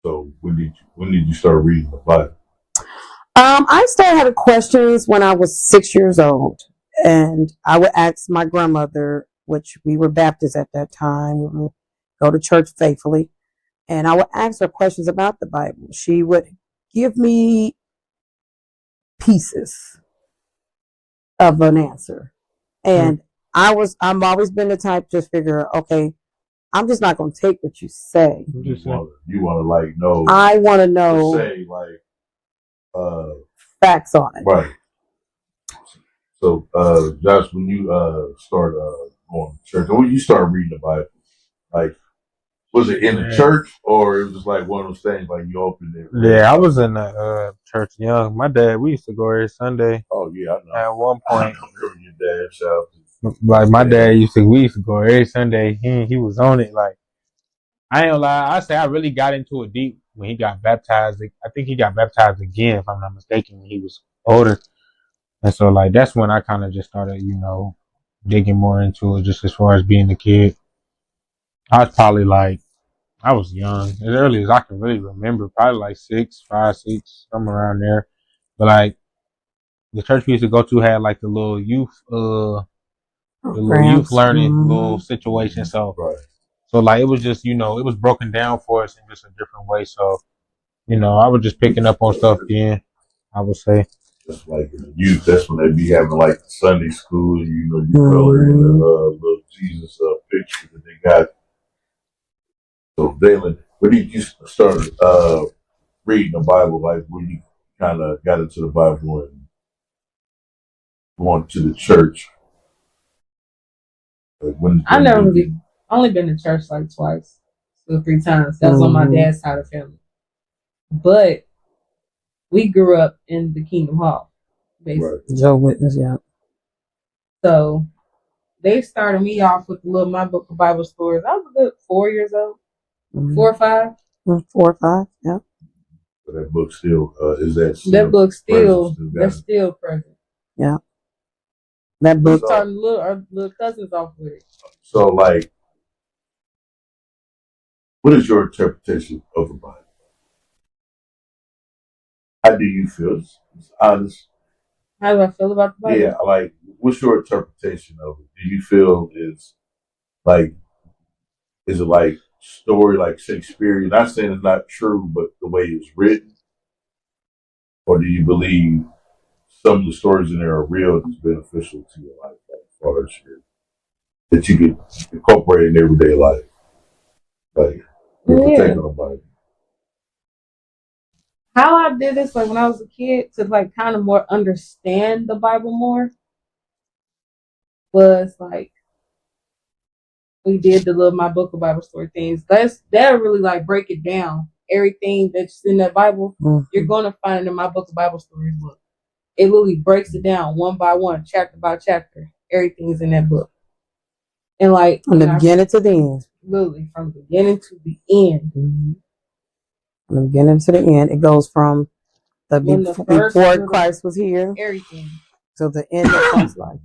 So when did you start reading the Bible? I started having questions when I was 6 years old, and I would ask my grandmother, which we were Baptists at that time. We would go to church faithfully, and I would ask her questions about the Bible. She would give me pieces of an answer, and I've always been the type to figure, okay, I'm just not going to take what you say. You want to like know? I want to know. Say like facts on it. Right. So, Josh, when you start going to church, when you start reading the Bible, like, was it in the church or it was just like one of those things like you opened it? Yeah, I was in the church young. My dad, we used to go every Sunday. Oh yeah, I know. At one point, I remember your dad. Shout like my dad we used to go every Sunday. He was on it. Like I ain't gonna lie, I say I really got into it deep when he got baptized. I think he got baptized again, if I'm not mistaken, when he was older. And so like that's when I kind of just started, digging more into it, just as far as being a kid. I was probably like, I was young, as early as I can really remember, probably like 5, 6, somewhere around there. But like the church we used to go to had like the little youth learning little situation. So right. So like it was just, it was broken down for us in just a different way. So, I was just picking up on stuff then, I would say. Just like in the youth, that's when they be having like Sunday school, you color in the little Jesus picture that they got. So, Dalen, when did you start reading the Bible? Like when you kind of got into the Bible and going to the church? Like I never really only been to church like twice, 2 or 3 times. That was on my dad's side of the family. But we grew up in the Kingdom Hall, basically. Right. Joe Witness, yeah. So they started me off with the little My Book of Bible Stories. I was a good 4 years old, 4 or 5. 4 or 5, yeah. So that book still is that book still that's still present. Yeah. That book. We started our little cousins off with it. So, like, what is your interpretation of the Bible? How do you feel? It's honest. How do I feel about the Bible? Yeah, like, what's your interpretation of it? Do you feel is it like story like Shakespeare? Not saying it's not true, but the way it's written, or do you believe some of the stories in there are real and it's beneficial to your life, like as far as that you can incorporate in everyday life? Like, what's your take on the Bible? How I did this, like when I was a kid, to like kind of more understand the Bible more, was like we did the little My Book of Bible Story things. That really like break it down. Everything that's in that Bible, you're gonna find it in My Book of Bible Stories book. It literally breaks it down one by one, chapter by chapter. Everything is in that book. And like from the beginning to the end. Literally from the beginning to the end. Mm-hmm. From the beginning to the end. It goes from before Christ was here. Everything. To the end of Christ's life.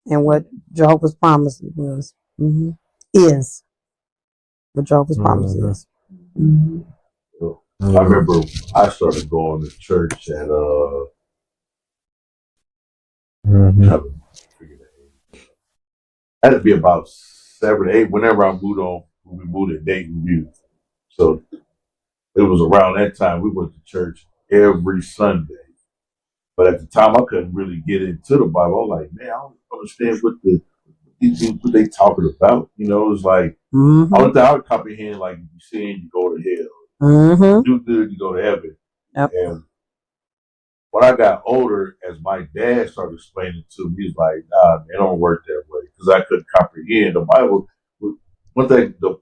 And what Jehovah's promise was. Mm-hmm. Is. What Jehovah's promise is. Mm-hmm. I remember I started going to church at had to be about 7 or 8. Whenever we moved to Dayton Youth. So it was around that time we went to church every Sunday. But at the time I couldn't really get into the Bible. I was like, man, I don't understand what they talking about. It was like all the time I would comprehend like if you sin, you go to hell. Do good, you go to heaven. Yep. And when I got older, as my dad started explaining to me, he's like, nah, man, it don't work that way. Because I couldn't comprehend the Bible. One thing, the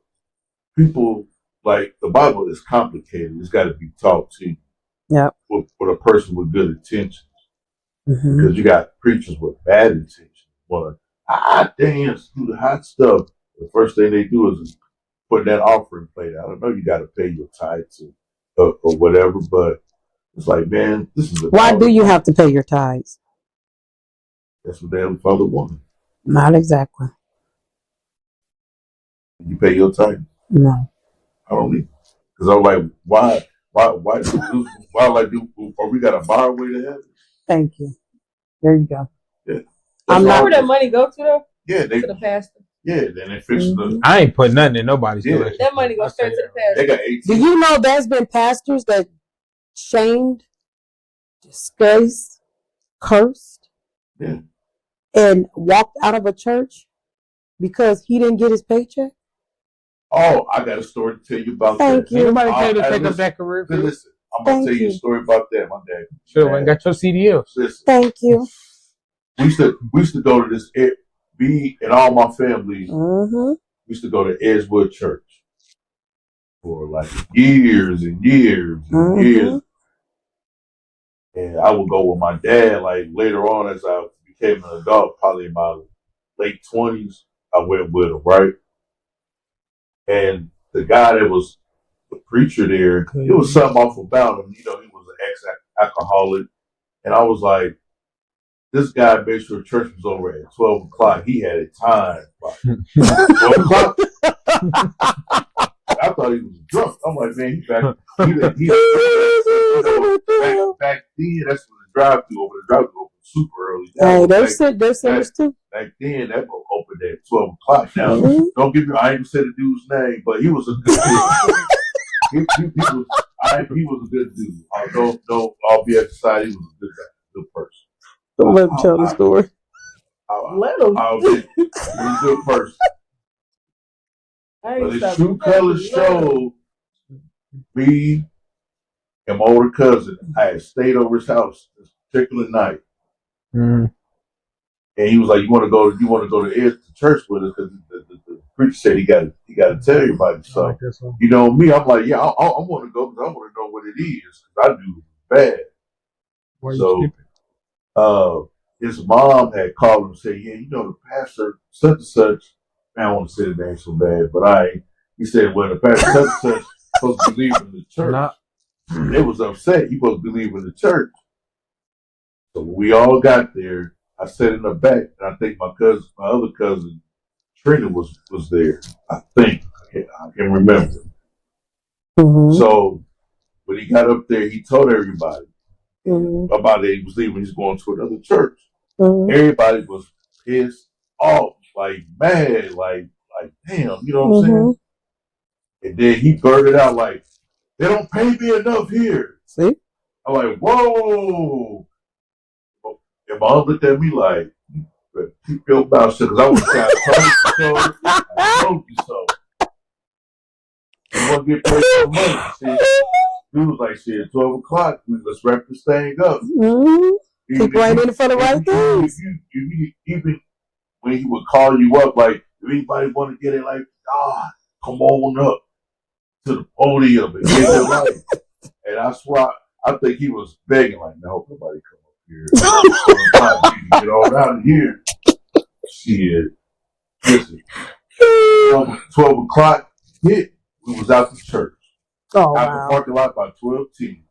people, like, the Bible is complicated. It's got to be taught to you. Yep. For a person with good intentions. Because you got preachers with bad intentions. Well, dance, do the hot stuff. The first thing they do is put that offering plate out. I know you got to pay your tithes or whatever, but it's like, man, this is why do you have to pay your tithes? That's what the Heavenly Father wanted. Not exactly. You pay your time. No. I don't need because I'm like, why like do? Or we got a bar way to heaven? Thank you. There you go. Yeah, I'm You know not. where that money go to though? Yeah, To the pastor. Yeah, then they fix the. I ain't put nothing in nobody's Yeah. collection. That money goes straight to the pastor. They got Do 18. you know there's been pastors that shamed, disgraced, cursed, Yeah. and walked out of a church because he didn't get his paycheck? Oh, I got a story to tell you about Thank that. you. Nobody paid to Hey, take up listen, that career field. Listen, I'm gonna Thank tell you a you. story about that. My dad. Sure, went and got your CDLs. Listen, Thank you. we used to go to this. Me and all my family Mm-hmm. used to go to Edgewood Church for like years and years and years. And I would go with my dad. Like later on, as I became an adult, probably in my late 20s, I went with him, right? And the guy that was the preacher there, it was something off about him. You know, he was an ex-alcoholic. And I was like, this guy made sure church was over at 12 o'clock. He had it timed by 12 o'clock. I thought he was drunk. I'm like, man, back then, that's when the drive-thru opened. The drive-thru opened super early. Hey, they're sinners too. Back then, that boat opened at 12 o'clock. Now, don't get me, I ain't even said the dude's name, but he was a good dude. he was a good dude. I'll be at the side. He was a good person. Don't let him tell the story. Let him. He was a good person. But his true colors showed. Me and my older cousin, I had stayed over his house this particular night. Mm-hmm. And he was like, you want to go to church with us? Because the preacher said he got to tell everybody. So, you know me, I'm like, yeah, I want to go because I want to know what it is. Because I do bad. So, his mom had called him and said, yeah, you know, the pastor, such and such, man, I don't want to say the name so bad, but he said, well, the pastor, such and such, supposed to be leaving the church. They was upset. He supposed to be leaving the church. So we all got there. I sat in the back, and I think my other cousin, Trina was there. I think. I can remember. Mm-hmm. So when he got up there, he told everybody about it. He was leaving. He's going to another church. Mm-hmm. Everybody was pissed off, like mad, like damn, you know what I'm saying? And then he blurted out like, they don't pay me enough here. See? I'm like, whoa. And my mom looked at me like, keep your mouth shut, because I was trying to tell you so. I told you so. You want to get paid for money. See, he was like, shit, 12 o'clock, let's wrap this thing up. Mm-hmm. Keep right in for the right things. Even when he would call you up, like, if anybody want to get it, like, God, come on up to the podium and get it right. And I swear, I think he was begging, like, no, nobody come up here. Get on out of here. Shit. Listen, 12 o'clock hit, we was out the church. Oh, out the parking lot by 12:10.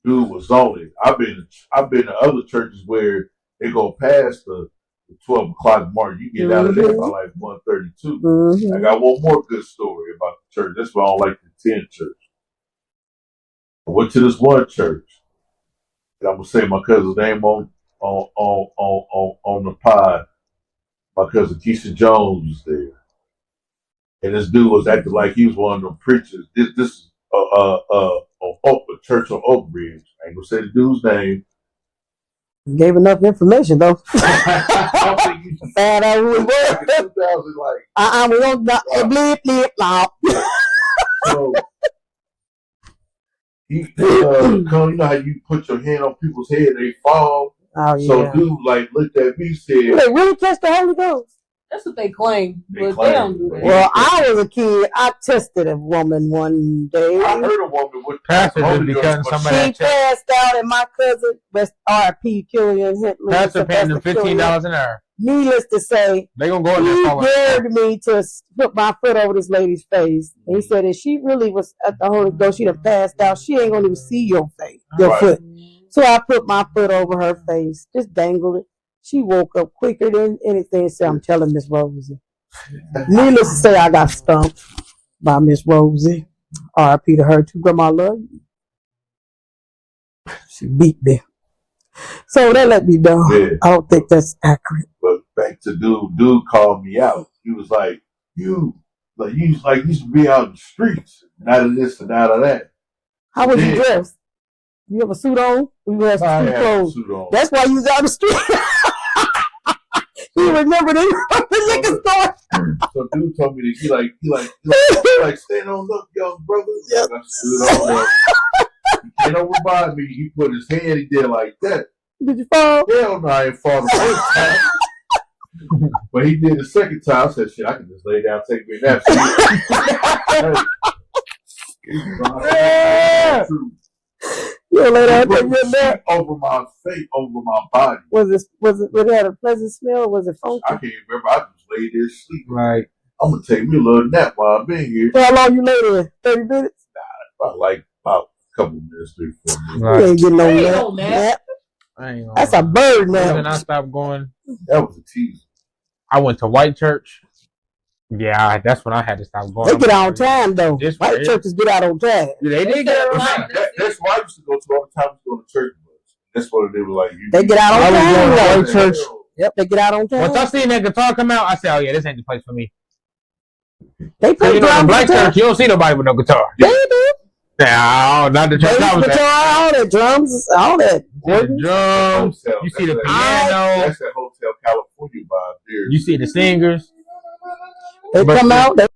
Dude was on it. I've been to other churches where they go past the 12 o'clock mark. You get out of there by like 1:32. Mm-hmm. I got one more good story about the church. That's why I don't like the 10 church. I went to this one church. And I'm gonna say my cousin's name on the pod. My cousin Keisha Jones was there, and this dude was acting like he was one of them preachers. This is a church on Oak Ridge. I ain't gonna say the dude's name. You gave enough information though. Bad as we were. We don't bleep blop. So you know how you put your hand on people's head, they fall. Oh yeah. So dude like looked at me, said, "They really catch the Holy Ghost." That's what they claim, but they don't do that. Well, I was a kid. I tested a woman one day. I heard a woman with pastor just because somebody she passed out, and my cousin, R.P. Killian Hintley, pastor paying them $15 an hour. Needless to say, they gonna go in there. He dared me to put my foot over this lady's face. And he said, if she really was at the Holy Ghost, she'd have passed out. She ain't gonna even see your face, your foot. So I put my foot over her face, just dangled it. She woke up quicker than anything and said, I'm telling Miss Rosie. Needless to say, I got stumped by Miss Rosie. R.I.P. to her too. Grandma, I love you. She beat me. So that let me know. Yeah. I don't think that's accurate. But back to dude called me out. He was like, you used to be out in the streets, not of this and not of that. How was you Yeah. dressed? You have a suit on? You have I suit had a clothes. suit on. That's why you was out the street. You remember the liquor store? So dude told me that he like stand on up, young brother. Yep. I stood on there. He came over by me. He put his hand. He did like that. Did you fall? Hell no, I ain't fall the first time. But he did the second time. I said, shit, I can just lay down, take me a nap. Yeah. You lay down, take your nap. Over my face, over my body. Was it had a pleasant smell? Or was it funky? I can't remember. I just laid there sleeping. Like, I'm gonna take me a little nap while I've been here. So how long you lay there? 30 minutes? About a couple minutes, 3-4 minutes. You like ain't getting no Ain't nap. no nap. Nap. I ain't gonna That's a lie. bird Then nap. I stopped going. That was a tease. I went to white church. Yeah, that's when I had to stop going. They get out on time though. Just White for churches get out on time. They did get Right. out. That's why I used to go to all the time. To go to church. That's what they were like. They get out on I was time going to though. white church. Yep, they get out on time. Once I seen that guitar come out, I said, "Oh yeah, this ain't the place for me." They So play you know, in drums. black guitar. church, you don't see nobody with no guitar. They do. Nah, not the church I Bass was at. guitar, all that drums, all that. The drums, Hotel. you see the That's piano, That's that Hotel California vibe there. you see the singers. They But come the- out. They